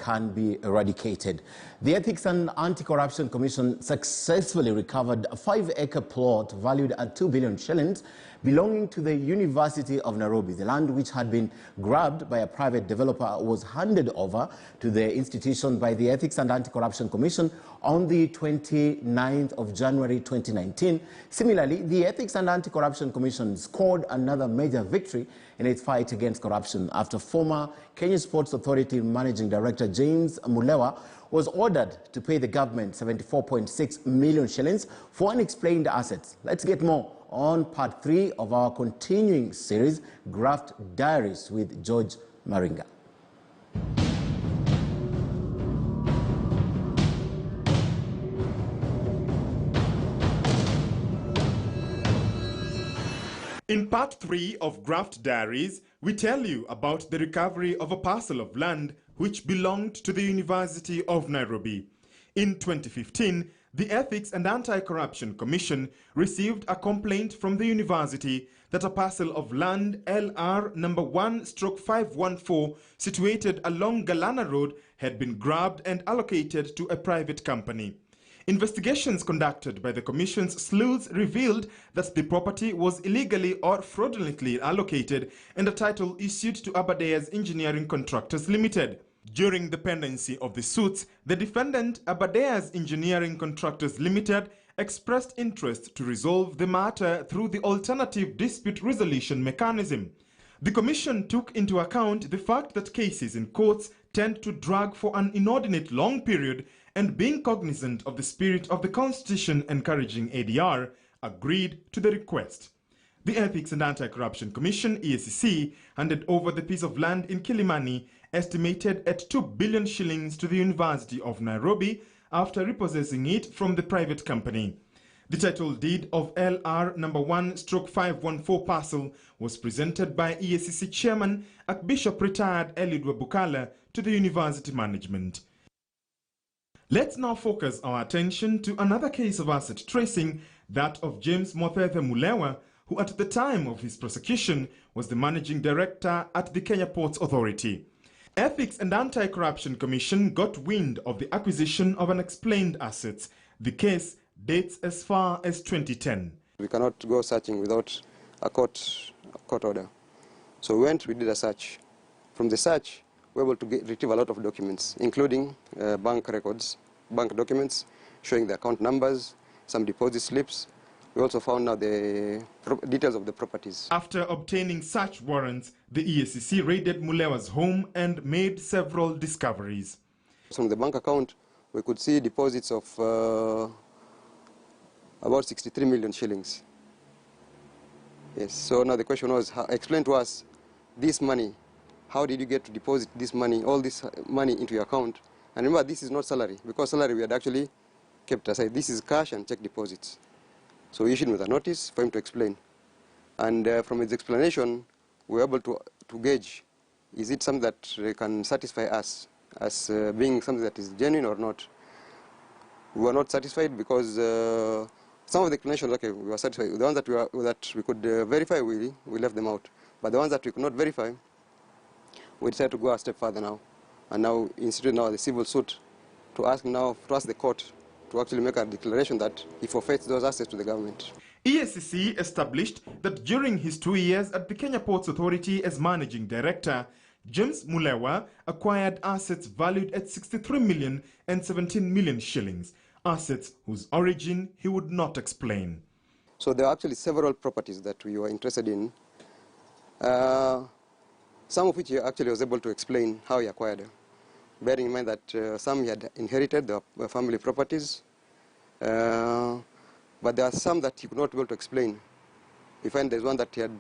can be eradicated. The Ethics and Anti-Corruption Commission successfully recovered a 5-acre plot valued at 2 billion shillings belonging to the University of Nairobi. The land, which had been grabbed by a private developer, was handed over to the institution by the Ethics and Anti-Corruption Commission on the 29th of January 2019. Similarly, the Ethics and Anti-Corruption Commission scored another major victory in its fight against corruption after former Kenya Sports Authority Managing Director James Mulewa was ordered to pay the government 74.6 million shillings for unexplained assets. Let's get more on part 3 of our continuing series, Graft Diaries, with George Maringa. In part 3 of Graft Diaries, we tell you about the recovery of a parcel of land which belonged to the University of Nairobi. In 2015, the Ethics and Anti-Corruption Commission received a complaint from the university that a parcel of land LR number 1/514 situated along Galana Road had been grabbed and allocated to a private company. Investigations conducted by the Commission's sleuths revealed that the property was illegally or fraudulently allocated and a title issued to Abadeas Engineering Contractors Limited. During the pendency of the suits, the defendant, Abadeas Engineering Contractors Limited, expressed interest to resolve the matter through the alternative dispute resolution mechanism. The Commission took into account the fact that cases in courts tend to drag for an inordinate long period, and being cognizant of the spirit of the Constitution encouraging ADR, agreed to the request. The Ethics and Anti-Corruption Commission, EACC, handed over the piece of land in Kilimani, estimated at 2 billion shillings, to the University of Nairobi after repossessing it from the private company. The title deed of LR number 1/514 parcel was presented by EACC Chairman, Archbishop Retired Eliud Wabukala, to the university management. Let's now focus our attention to another case of asset tracing, that of James Mothethe Mulewa, who at the time of his prosecution was the managing director at the Kenya Ports Authority. Ethics and Anti-Corruption Commission got wind of the acquisition of unexplained assets. The case dates as far as 2010. We cannot go searching without a court order. So we did a search. From the search, we were able to retrieve a lot of documents, including bank records, bank documents showing the account numbers, some deposit slips. We also found out the details of the properties. After obtaining search warrants, the EACC raided Mulewa's home and made several discoveries. From the bank account, we could see deposits of about 63 million shillings. Yes, so now the question was, explain to us this money. How did you get to deposit this money, all this money into your account? And remember, this is not salary, because salary we had actually kept aside. This is cash and check deposits. So we issued with a notice for him to explain. And from his explanation, we were able to gauge, is it something that can satisfy us as being something that is genuine or not? We were not satisfied because some of the explanations, okay, we were satisfied. The ones that we could verify, we left them out. But the ones that we could not verify, we decided to go a step further now, and now institute the civil suit to ask the court to actually make a declaration that he forfeits those assets to the government. EACC established that during his 2 years at the Kenya Ports Authority as managing director, James Mulewa acquired assets valued at 63 million and 17 million shillings, assets whose origin he would not explain. So there are actually several properties that we were interested in. Some of which he actually was able to explain how he acquired them, bearing in mind that some he had inherited, the family properties, but there are some that he could not be able to explain. We find there's one that he had,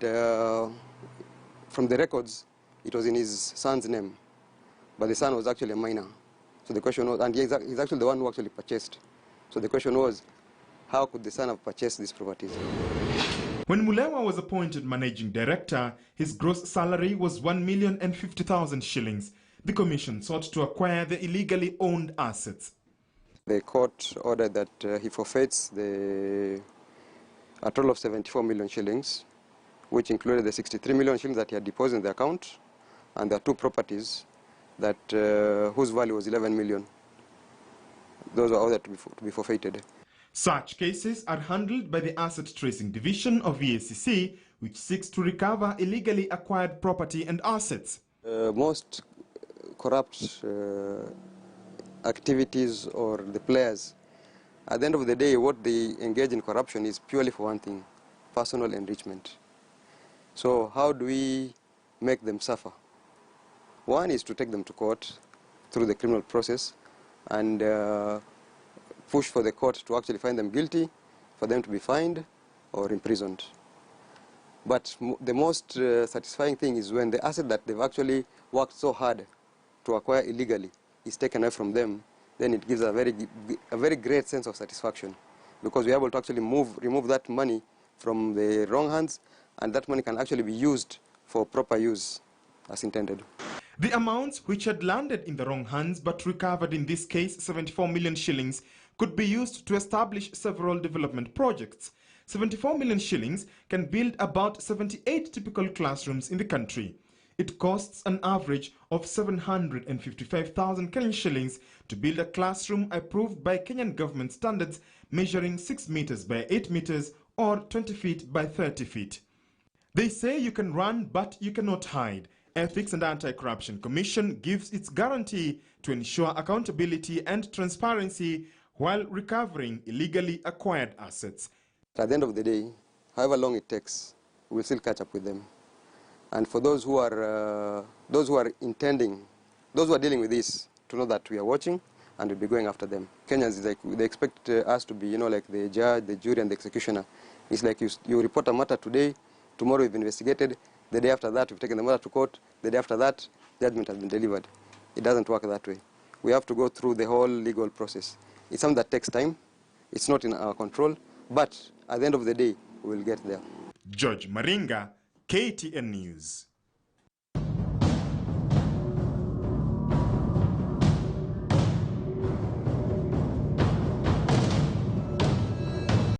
from the records, it was in his son's name, but the son was actually a minor. So the question was, and he's actually the one who actually purchased. So the question was, how could the son have purchased these properties? When Mulewa was appointed managing director, his gross salary was 1,050,000 shillings. The commission sought to acquire the illegally owned assets. The court ordered that he forfeits a total of 74 million shillings, which included the 63 million shillings that he had deposited in the account, and there are two properties, that whose value was 11 million. Those were ordered to be forfeited. Such cases are handled by the Asset Tracing Division of EACC, which seeks to recover illegally acquired property and assets. Most corrupt activities or the players, at the end of the day, what they engage in corruption is purely for one thing: personal enrichment. So how do we make them suffer? One is to take them to court through the criminal process and push for the court to actually find them guilty, for them to be fined or imprisoned. But the most satisfying thing is when the asset that they've actually worked so hard to acquire illegally is taken away from them, then it gives a very great sense of satisfaction, because we're able to actually remove that money from the wrong hands, and that money can actually be used for proper use as intended. The amounts which had landed in the wrong hands but recovered, in this case 74 million shillings, could be used to establish several development projects. 74 million shillings can build about 78 typical classrooms in the country. It costs an average of 755,000 Kenyan shillings to build a classroom approved by Kenyan government standards, measuring 6 meters by 8 meters or 20 feet by 30 feet. They say you can run, but you cannot hide. Ethics and Anti-Corruption Commission gives its guarantee to ensure accountability and transparency while recovering illegally acquired assets. At the end of the day, however long it takes, we'll still catch up with them. And for those who are dealing with this, to know that we are watching and we'll be going after them. Kenyans, they expect us to be, like the judge, the jury, and the executioner. It's like you report a matter today, tomorrow we've investigated, the day after that we've taken the matter to court, the day after that judgment has been delivered. It doesn't work that way. We have to go through the whole legal process. It's something that takes time. It's not in our control, but at the end of the day, we'll get there. George Maringa, KTN News.